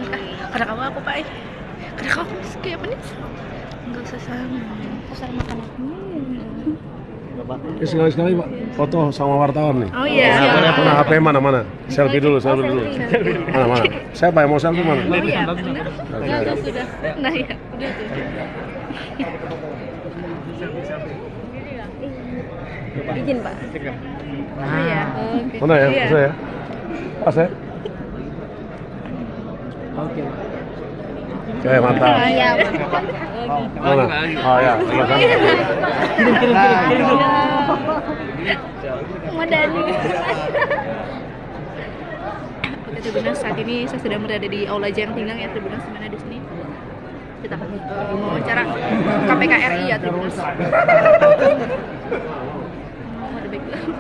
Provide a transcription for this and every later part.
Jangan karena kamu aku Pak. Karena kamu kayak apa nih? Enggak usah sama. Asal makan. Sekali-sekali Pak, foto sama wartawan nih. Oh iya. Mana HP mana? Selfie dulu. Mana? Saya Pak yang mau selfie mana? Oh iya. Benar. Sudah. Nah ya, udah tuh. Izin Pak. Oh iya. Oke. Mana ya? Iya. Saya ya? Pas ya? Oke. Oke, mantap. Iya. Mana? Oh ya, sebelah sana. Kirim. Madani. Oke, Tribuners, saat ini saya sedang berada di Aula Jayang Tinggang ya, Tribuners, di mana di sini kita akan mewawancara KPK RI ya, Tribuners. Ada background.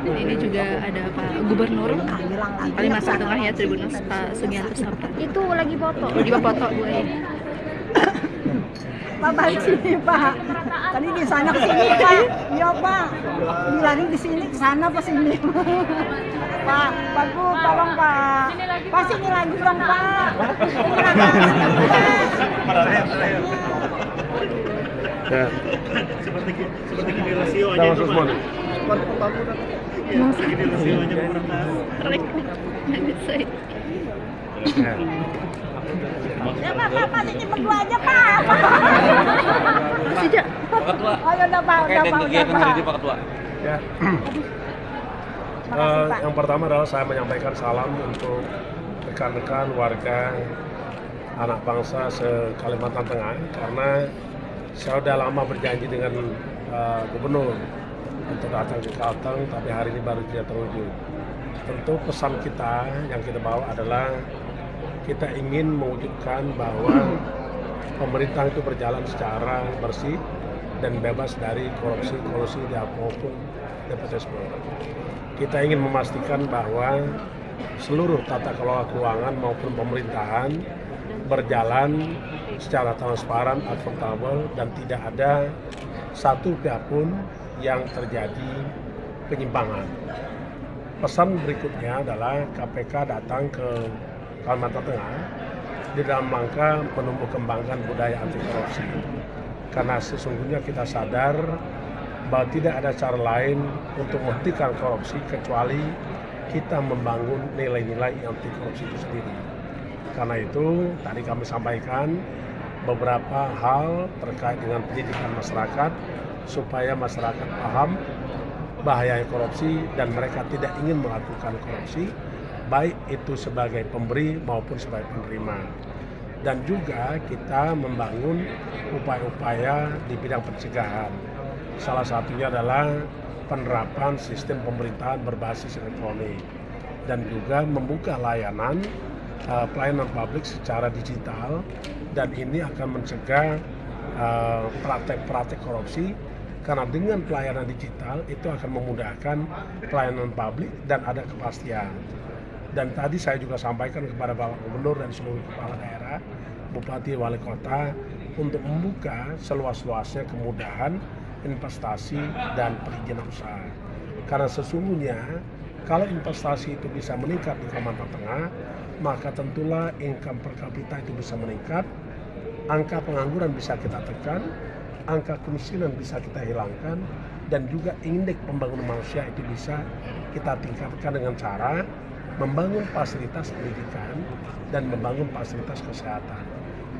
Dan ini juga ada Pak Gubernur Kalimantan Tengah ya, Tribuners, Pak Sugianto Sabta. Itu lagi foto. Di foto gue. Pak balik sini Pak. Tadi di sana ke sini Pak. Iya Pak. Bilangin di sini ke sana ke sini. Pak, Pak Gu, tolong Pak. Pak sini lagi dong Pak. Ya. Seperti gini rasio aja Udah itu masuk semua Pak. nih. Gini rasio aja kurang tahu. Ya. Ya Pak, sini berdua aja Pak. Masih aja. Ayo udah Pak, udah Pak. Ya. Yang pertama adalah saya menyampaikan salam untuk rekan-rekan warga anak bangsa se-Kalimantan Tengah, karena saya sudah lama berjanji dengan gubernur untuk datang ke Kalteng, tapi hari ini baru tidak terwujud. Tentu pesan kita yang kita bawa adalah kita ingin mewujudkan bahwa pemerintah itu berjalan secara bersih dan bebas dari korupsi, kolusi, maupun nepotisme. Kita ingin memastikan bahwa seluruh tata kelola keuangan maupun pemerintahan berjalan secara transparan, akuntabel, dan tidak ada satu pihak pun yang terjadi penyimpangan. Pesan berikutnya adalah KPK datang ke Kalimantan Tengah di dalam rangka menumbuh kembangkan budaya anti korupsi. Karena sesungguhnya kita sadar bahwa tidak ada cara lain untuk menghentikan korupsi kecuali kita membangun nilai-nilai anti korupsi itu sendiri. Karena itu tadi kami sampaikan beberapa hal terkait dengan pendidikan masyarakat supaya masyarakat paham bahaya korupsi dan mereka tidak ingin melakukan korupsi, baik itu sebagai pemberi maupun sebagai penerima. Dan juga kita membangun upaya-upaya di bidang pencegahan. Salah satunya adalah penerapan sistem pemerintahan berbasis elektronik dan juga membuka layanan pelayanan publik secara digital, dan ini akan mencegah praktek-praktek korupsi. Karena dengan pelayanan digital itu akan memudahkan pelayanan publik dan ada kepastian. Dan tadi saya juga sampaikan kepada Bapak Gubernur dan seluruh kepala daerah, Bupati, Wali Kota untuk membuka seluas-luasnya kemudahan investasi dan perizinan usaha. Karena sesungguhnya kalau investasi itu bisa meningkat di Kalimantan Tengah, maka tentulah income per kapita itu bisa meningkat, angka pengangguran bisa kita tekan, angka kemiskinan bisa kita hilangkan, dan juga indeks pembangunan manusia itu bisa kita tingkatkan dengan cara membangun fasilitas pendidikan dan membangun fasilitas kesehatan.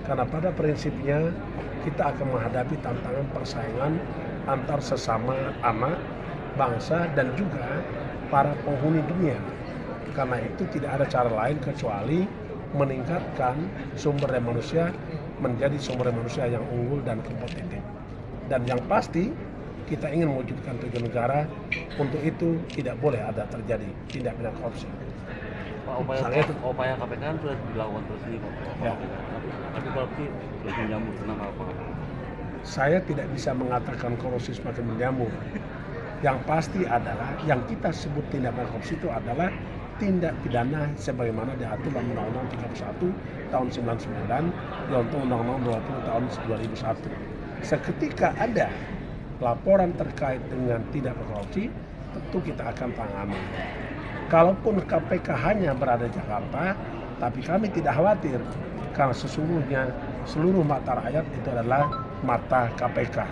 Karena pada prinsipnya kita akan menghadapi tantangan persaingan antar sesama anak bangsa dan juga para penghuni dunia. Karena itu tidak ada cara lain kecuali meningkatkan sumber daya manusia menjadi sumber daya manusia yang unggul dan kompetitif. Dan yang pasti kita ingin mewujudkan tujuan negara, untuk itu tidak boleh ada terjadi tindak pidana korupsi. Pak, upaya KPK kan sudah dilakukan terus ini Pak. Ya. Tapi korupsi terus menjamur, kenapa Pak? Saya tidak bisa mengatakan korupsi semakin menjamur. Yang pasti adalah yang kita sebut tindak pidana korupsi itu adalah tindak pidana sebagaimana diatur dalam Undang-Undang 31 tahun 99 dan Undang-Undang 20 tahun 2001. Seketika ada laporan terkait dengan tindak pidana korupsi, tentu kita akan tangani. Kalaupun KPK hanya berada di Jakarta, Tapi kami tidak khawatir karena sesungguhnya seluruh mata rakyat itu adalah mata KPK.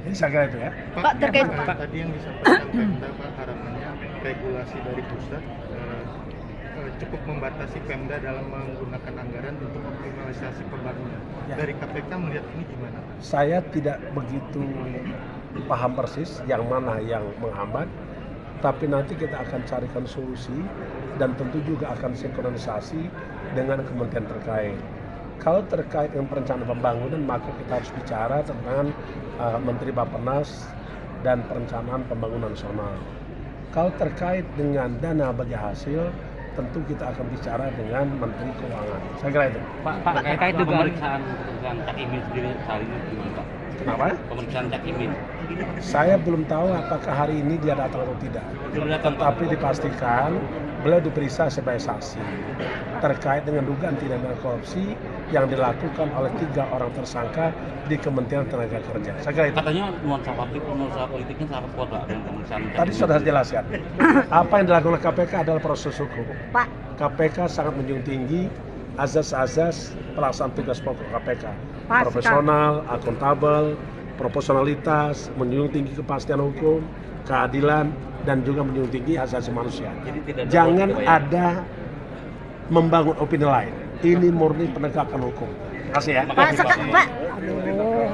Jadi saya kira itu ya. Pak, terkait Tadi yang disampaikan Pemda, Pak, harapannya regulasi dari pusat cukup membatasi Pemda dalam menggunakan anggaran untuk optimalisasi pembangunan. Ya. Dari KPK melihat ini gimana, Pak? Saya tidak begitu paham persis yang mana yang menghambat, tapi nanti kita akan carikan solusi dan tentu juga akan sinkronisasi dengan kementerian terkait. Kalau terkait dengan perencanaan pembangunan, maka kita harus bicara tentang Menteri Bappenas dan perencanaan pembangunan nasional. Kalau terkait dengan dana bagi hasil, tentu kita akan bicara dengan Menteri Keuangan. Saya kira itu. Pak, terkait dugaan pemeriksaan Cak Imin sendiri hari ini gimana Pak? Kenapa? Pemeriksaan Cak Imin. Saya belum tahu apakah hari ini dia datang atau tidak. Belum datang, Pak. Tetapi dipastikan beliau diperiksa sebagai saksi terkait dengan dugaan tindak pidana korupsi yang dilakukan oleh 3 orang tersangka di Kementerian Tenaga Kerja. Saya kira itu. Katanya nuansa politiknya sangat kuat Pak dengan pemeriksaan Cak Tadi Imin. sudah saya jelaskan. Apa yang dilakukan oleh KPK adalah proses hukum. Pak, KPK sangat menjunjung tinggi azas-azas pelaksanaan tugas pokok KPK. Pak, Profesional, akuntabel, proporsionalitas, menjunjung tinggi kepastian hukum, keadilan, dan juga menjunjung tinggi hak asasi manusia. Jadi tidak ada Jangan politik, Pak, ya? ada membangun opini lain. Ini murni penegakan hukum. Terima kasih ya. Terima kasih, Pak, Pak. Pak. Aduh.